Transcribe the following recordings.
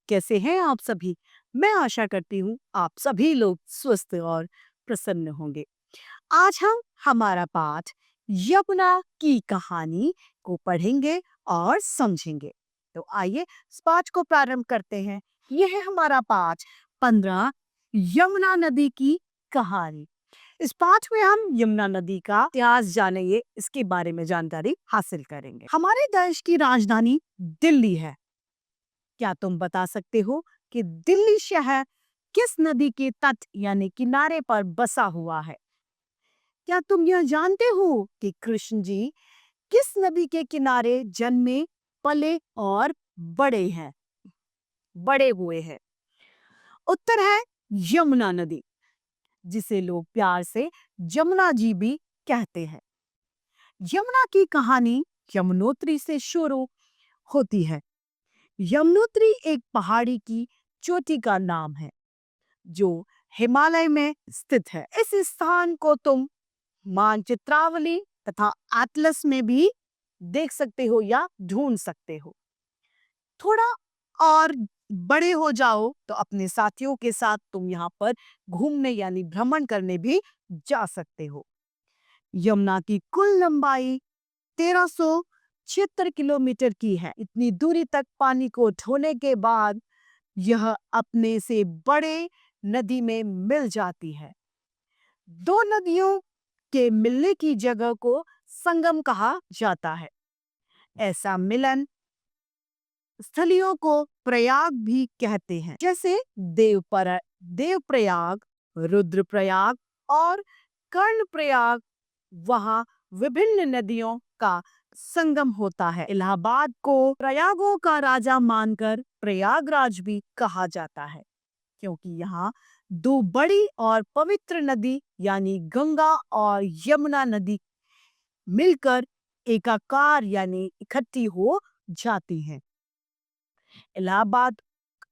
कैसे हैं आप सभी? मैं आशा करती हूँ आप सभी लोग स्वस्थ और प्रसन्न होंगे। आज हम हमारा पाठ यमुना की कहानी को पढ़ेंगे और समझेंगे। तो आइए इस पाठ को प्रारंभ करते हैं। यह है हमारा पाठ 15 यमुना नदी की कहानी। इस पाठ में हम यमुना नदी का इतिहास जानेंगे, इसके बारे में जानकारी हासिल करेंगे। हमारे देश की राजधानी दिल्ली है। क्या तुम बता सकते हो कि दिल्ली शहर किस नदी के तट यानी किनारे पर बसा हुआ है? क्या तुम यह जानते हो कि कृष्ण जी किस नदी के किनारे जन्मे, पले और बड़े हैं, बड़े हुए हैं? उत्तर है यमुना नदी, जिसे लोग प्यार से जमुना जी भी कहते हैं। यमुना की कहानी यमुनोत्री से शुरू होती है। यमुनोत्री एक पहाड़ी की चोटी का नाम है जो हिमालय में स्थित है। इस स्थान को तुम मानचित्रावली तथा एटलस में भी देख सकते हो या ढूंढ सकते हो। थोड़ा और बड़े हो जाओ तो अपने साथियों के साथ तुम यहाँ पर घूमने यानी भ्रमण करने भी जा सकते हो। यमुना की कुल लंबाई 1376 किलोमीटर की है। इतनी दूरी तक पानी को ढोने के बाद यह अपने से बड़े नदी में मिल जाती है। दो नदियों के मिलने की जगह को संगम कहा जाता है। ऐसा मिलन स्थलियों को प्रयाग भी कहते हैं, जैसे देवप्रयाग, रुद्रप्रयाग और कर्णप्रयाग। वहाँ विभिन्न नदियों का संगम होता है। इलाहाबाद को प्रयागों का राजा मानकर प्रयागराज भी कहा जाता है, क्योंकि यहाँ दो बड़ी और पवित्र नदी यानी गंगा और यमुना नदी मिलकर एकाकार यानी इकट्ठी हो जाती हैं। इलाहाबाद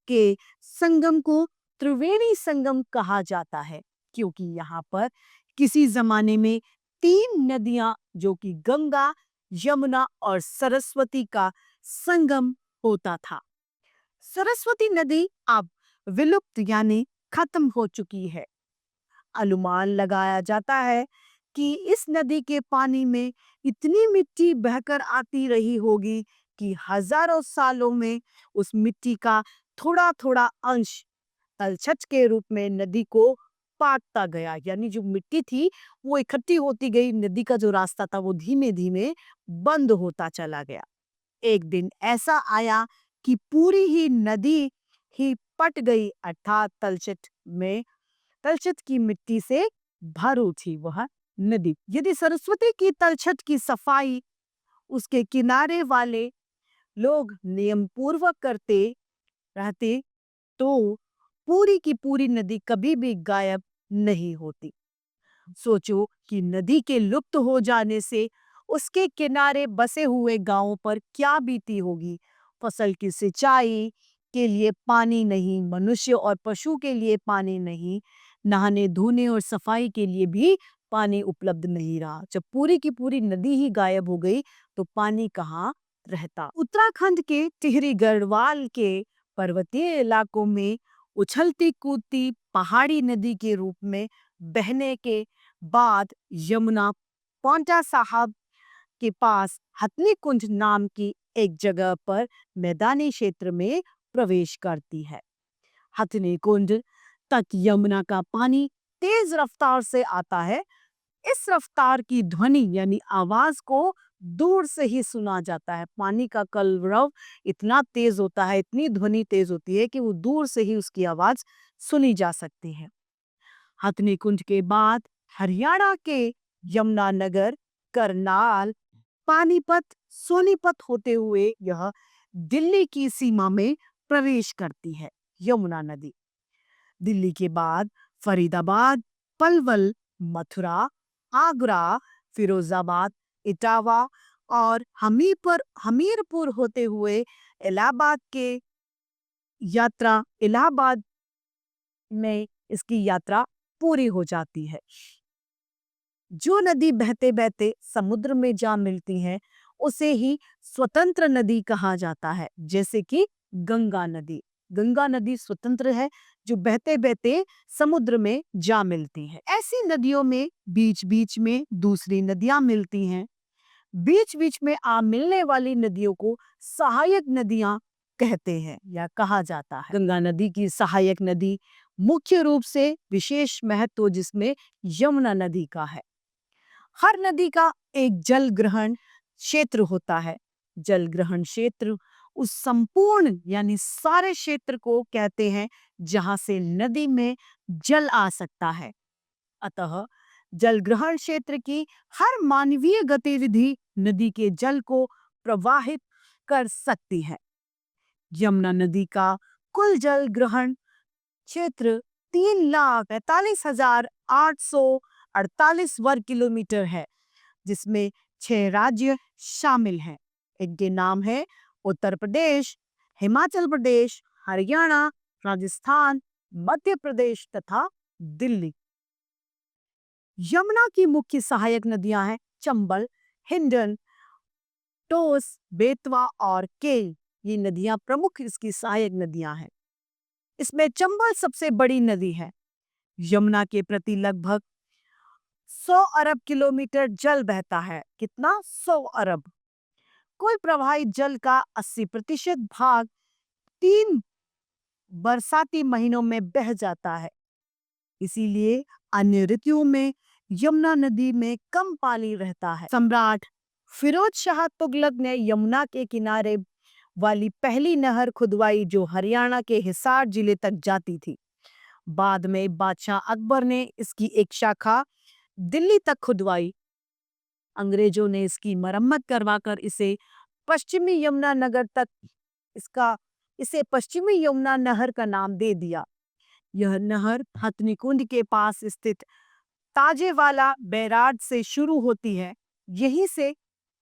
के संगम को त्रिवेणी संगम कहा जाता है, क्योंकि यहाँ पर किसी जमाने में तीन नदियां जो कि गंगा, यमुना और सरस्वती का संगम होता था। सरस्वती नदी अब विलुप्त यानी खत्म हो चुकी है। अनुमान लगाया जाता है कि इस नदी के पानी में इतनी मिट्टी बहकर आती रही होगी कि हजारों सालों में उस मिट्टी का थोड़ा थोड़ा अंश तलछट के रूप में नदी को पाटता गया। यानी जो मिट्टी थी वो इकट्ठी होती गई, नदी का जो रास्ता था वो धीमे धीमे बंद होता चला गया। एक दिन ऐसा आया कि पूरी ही नदी ही पट गई, अर्थात तलछट की मिट्टी से भर उठी वह नदी। यदि सरस्वती की तलछट की सफाई उसके किनारे वाले लोग नियम पूर्वक करते रहते तो पूरी की पूरी नदी कभी भी गायब नहीं होती। सोचो कि नदी के लुप्त हो जाने से उसके किनारे बसे हुए गांवों पर क्या बीती होगी। फसल की सिंचाई के लिए पानी नहीं, मनुष्य और पशु के लिए पानी नहीं, नहाने धोने और सफाई के लिए भी पानी उपलब्ध नहीं रहा। जब पूरी की पूरी नदी ही गायब हो गई तो पानी कहाँ रहता। उत्तराखंड के टिहरी गढ़वाल के पर्वतीय इलाकों में उछलती कूदती पहाड़ी नदी के रूप में बहने के बाद यमुना पांटा साहब के पास हथनी कुंज नाम की एक जगह पर मैदानी क्षेत्र में प्रवेश करती है। हथनी कुंज तक यमुना का पानी तेज रफ्तार से आता है। इस रफ्तार की ध्वनि यानी आवाज को दूर से ही सुना जाता है। पानी का कलरव इतना तेज होता है, इतनी ध्वनि तेज होती है कि वो दूर से ही उसकी आवाज सुनी जा सकती है। हथनी कुंज के बाद हरियाणा के यमुनानगर, करनाल, पानीपत, सोनीपत होते हुए यह दिल्ली की सीमा में प्रवेश करती है। यमुना नदी दिल्ली के बाद फरीदाबाद, पलवल, मथुरा, आगरा, फिरोजाबाद, इटावा और हमीरपुर होते हुए इलाहाबाद में इसकी यात्रा पूरी हो जाती है। जो नदी बहते बहते समुद्र में जा मिलती है उसे ही स्वतंत्र नदी कहा जाता है, जैसे कि गंगा नदी। गंगा नदी स्वतंत्र है, जो बहते बहते समुद्र में जा मिलती है। ऐसी नदियों में बीच बीच में दूसरी नदियां मिलती हैं। बीच बीच में आ मिलने वाली नदियों को सहायक नदियां कहते हैं या कहा जाता है। गंगा नदी की सहायक नदी मुख्य रूप से विशेष महत्व जिसमें यमुना नदी का है। हर नदी का एक जल ग्रहण क्षेत्र होता है। जल ग्रहण क्षेत्र उस संपूर्ण यानी सारे क्षेत्र को कहते हैं जहां से नदी में जल आ सकता है। अतः जल ग्रहण क्षेत्र की हर मानवीय गतिविधि नदी के जल को प्रवाहित कर सकती है। यमुना नदी का कुल जल ग्रहण क्षेत्र 3,45,848 वर्ग किलोमीटर है, जिसमें 6 राज्य शामिल हैं। इनके नाम है उत्तर प्रदेश, हिमाचल प्रदेश, हरियाणा, राजस्थान, मध्य प्रदेश तथा दिल्ली। यमुना की मुख्य सहायक नदियां हैं चंबल, हिंडन, टोस, बेतवा और केल। ये नदियां प्रमुख इसकी सहायक नदियां हैं। इसमें चंबल सबसे बड़ी नदी है। यमुना के प्रति लगभग 100 अरब किलोमीटर जल बहता है। कितना? 100 अरब। कुल प्रवाहित जल का 80% भाग 3 बरसाती महीनों में बह जाता है। इसीलिए अन्य ऋतुओं में यमुना नदी में कम पानी रहता है। सम्राट फिरोज शाह तुगलक ने यमुना के किनारे वाली पहली नहर खुदवाई, जो हरियाणा के हिसार जिले तक जाती थी। बाद में बादशाह अकबर ने इसकी एक शाखा दिल्ली तक खुदवाई। अंग्रेजों ने इसकी मरम्मत करवाकर पश्चिमी यमुना नगर तक इसे पश्चिमी यमुना नहर का नाम दे दिया। यह नहर हथनीकुंड के पास स्थित ताजेवाला बैराज से शुरू होती है। यहीं से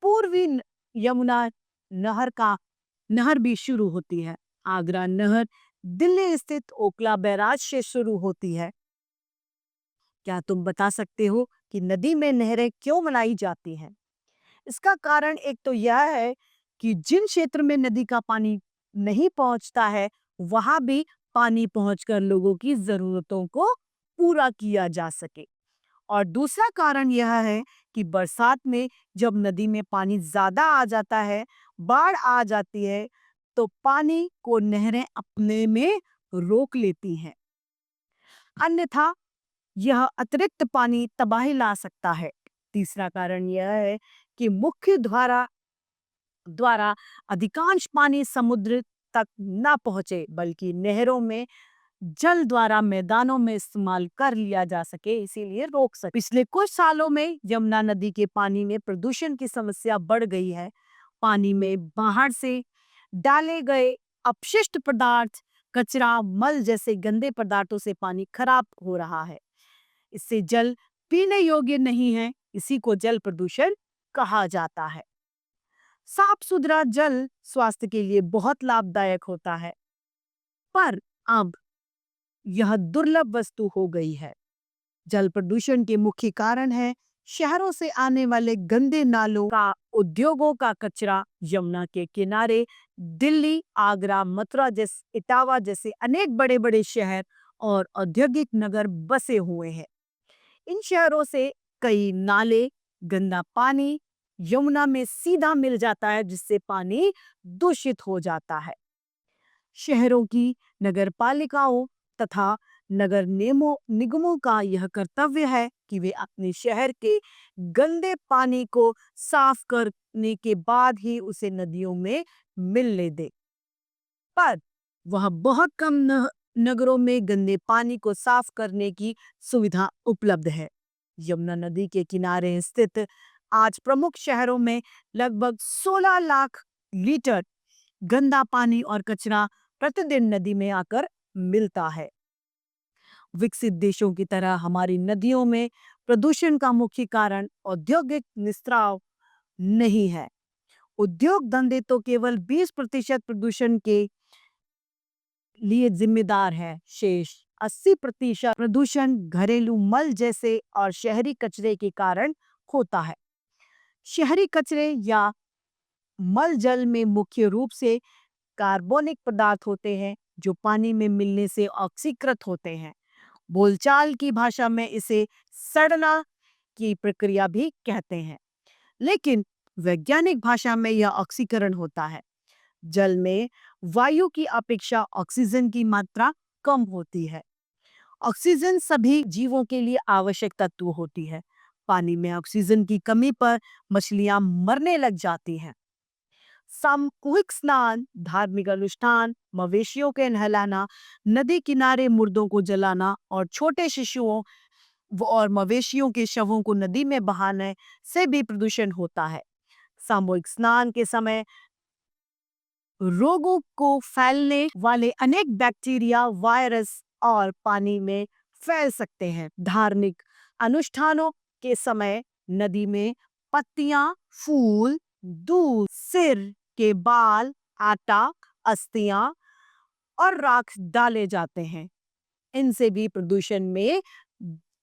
पूर्वी यमुना नहर भी शुरू होती है। आगरा नहर दिल्ली स्थित ओखला बैराज से शुरू होती है। क्या तुम बता सकते हो कि नदी में नहरें क्यों बनाई जाती हैं? इसका कारण एक तो यह है कि जिन क्षेत्र में नदी का पानी नहीं पहुंचता है, वहां भी पानी पहुंचकर लोगों की जरूरतों को पूरा किया जा सके। और दूसरा कारण यह है कि बरसात में जब नदी में पानी ज्यादा आ जाता है, बाढ़ आ जाती है, तो पानी को नहरें अपने में रोक लेती हैं। अन्यथा यह अतिरिक्त पानी तबाही ला सकता है। तीसरा कारण यह है कि मुख्य द्वारा अधिकांश पानी समुद्र तक न पहुंचे, बल्कि नहरों में जल द्वारा मैदानों में इस्तेमाल कर लिया जा सके, इसीलिए रोक सके। पिछले कुछ सालों में यमुना नदी के पानी में प्रदूषण की समस्या बढ़ गई है। पानी में बाहर से डाले गए अपशिष्ट पदार्थ, कचरा, मल जैसे गंदे पदार्थों से पानी खराब हो रहा है। इससे जल पीने योग्य नहीं है। इसी को जल प्रदूषण कहा जाता है। साफ सुथरा जल स्वास्थ्य के लिए बहुत लाभदायक होता है, पर अब यह दुर्लभ वस्तु हो गई है। जल प्रदूषण के मुख्य कारण है शहरों से आने वाले गंदे नालों का, उद्योगों का कचरा। यमुना के किनारे दिल्ली, आगरा, मथुरा जैसे, इटावा जैसे अनेक बड़े बड़े शहर और औद्योगिक नगर बसे हुए हैं। इन शहरों से कई नाले, गंदा पानी यमुना में सीधा मिल जाता है, जिससे पानी दूषित हो जाता है। शहरों की नगरपालिकाओं तथा नगर निगमों का यह कर्तव्य है कि वे अपने शहर के गंदे पानी को साफ करने के बाद ही उसे नदियों में मिलने दे। पर वह बहुत कम नगरों में गंदे पानी को साफ करने की सुविधा उपलब्ध है। यमुना नदी के किनारे स्थित आज प्रमुख शहरों में लगभग 16 लाख लीटर गंदा पानी और कचरा प्रतिदिन नदी में आकर मिलता है। विकसित देशों की तरह हमारी नदियों में प्रदूषण का मुख्य कारण औद्योगिक निस्ताव नहीं है। उद्योग धंधे तो केवल 20% प्रदूषण के लिए जिम्मेदार है। शेष 80% प्रदूषण घरेलू मल जैसे और शहरी कचरे के कारण होता है। शहरी कचरे या मल जल में मुख्य रूप से कार्बनिक पदार्थ होते हैं, जो पानी में मिलने से ऑक्सीकृत होते हैं। बोलचाल की भाषा में इसे सड़ना की प्रक्रिया भी कहते हैं, लेकिन वैज्ञानिक भाषा में यह ऑक्सीकरण होता है। जल में वायु की अपेक्षा ऑक्सीजन की मात्रा कम होती है। ऑक्सीजन सभी जीवों के लिए आवश्यक तत्व होती है। पानी में ऑक्सीजन की कमी पर मछलियां मरने लग जाती हैं। सामूहिक स्नान, धार्मिक अनुष्ठान, मवेशियों के नहलाना, नदी किनारे मुर्दों को जलाना और छोटे शिशुओं और मवेशियों के शवों को नदी में बहाने से भी प्रदूषण होता है। सामूहिक स्नान के समय रोगों को फैलने वाले अनेक बैक्टीरिया, वायरस और पानी में फैल सकते हैं। धार्मिक अनुष्ठानों के समय नदी में पत्तियां, फूल, दूध, सिर के बाल, आटा, अस्थियां और राख डाले जाते हैं। इनसे भी प्रदूषण में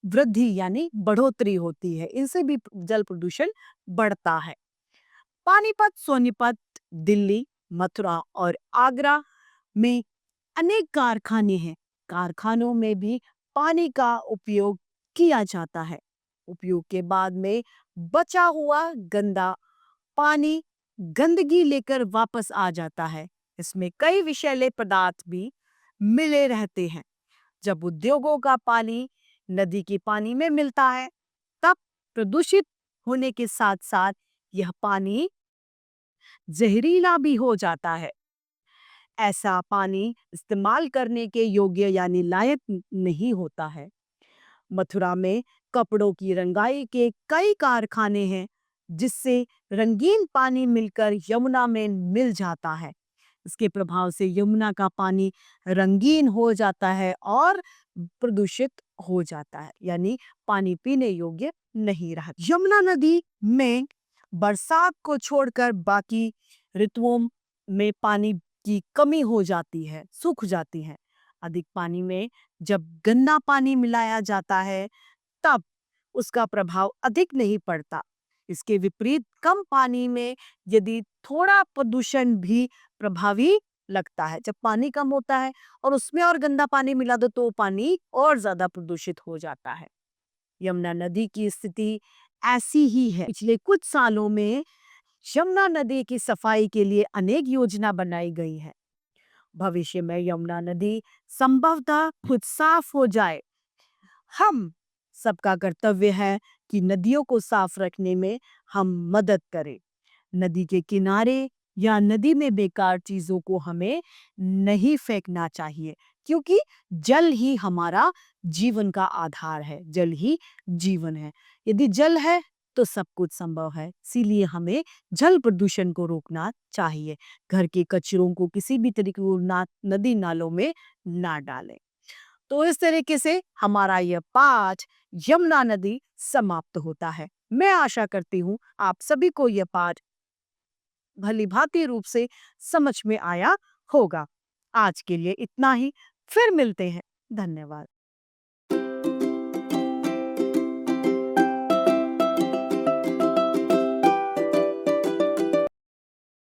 वृद्धि यानी बढ़ोतरी होती है। इनसे भी जल प्रदूषण बढ़ता है। पानीपत, सोनीपत, दिल्ली, मथुरा और आगरा में अनेक कारखाने हैं। कारखानों में भी पानी का उपयोग किया जाता है। उपयोग के बाद में बचा हुआ गंदा पानी गंदगी लेकर वापस आ जाता है। इसमें कई विषैले पदार्थ भी मिले रहते हैं। जब उद्योगों का पानी नदी के पानी में मिलता है, तब प्रदूषित होने के साथ साथ यह पानी जहरीला भी हो जाता है। ऐसा पानी इस्तेमाल करने के योग्य यानी लायक नहीं होता है। मथुरा में कपड़ों की रंगाई के कई कारखाने हैं, जिससे रंगीन पानी मिलकर यमुना में मिल जाता है। इसके प्रभाव से यमुना का पानी रंगीन हो जाता है और प्रदूषित हो जाता है, यानी पानी पीने योग्य नहीं रहा। यमुना नदी में बरसात को छोड़कर बाकी ऋतुओं में पानी की कमी हो जाती है, सूख जाती है। अधिक पानी में जब गंदा पानी मिलाया जाता है, तब उसका प्रभाव अधिक नहीं पड़ता। इसके विपरीत कम पानी में यदि थोड़ा प्रदूषण भी प्रभावी लगता है। जब पानी कम होता है और उसमें और गंदा पानी मिला दो तो पानी और ज्यादा प्रदूषित हो जाता है। यमुना नदी की स्थिति ऐसी ही है। पिछले कुछ सालों में यमुना नदी की सफाई के लिए अनेक योजना बनाई गई है। भविष्य में यमुना नदी संभवतः खुद साफ हो जाए। हम सबका कर्तव्य है कि नदियों को साफ रखने में हम मदद करें। नदी के किनारे या नदी में बेकार चीजों को हमें नहीं फेंकना चाहिए, क्योंकि जल ही हमारा जीवन का आधार है। जल ही जीवन है। यदि जल है तो सब कुछ संभव है। इसीलिए हमें जल प्रदूषण को रोकना चाहिए। घर के कचरों को किसी भी तरीके को नदी नालों में ना डालें। तो इस तरीके से हमारा यह पाठ यमुना नदी समाप्त होता है। मैं आशा करती हूँ आप सभी को यह पाठ भली भांति रूप से समझ में आया होगा। आज के लिए इतना ही। फिर मिलते हैं। धन्यवाद।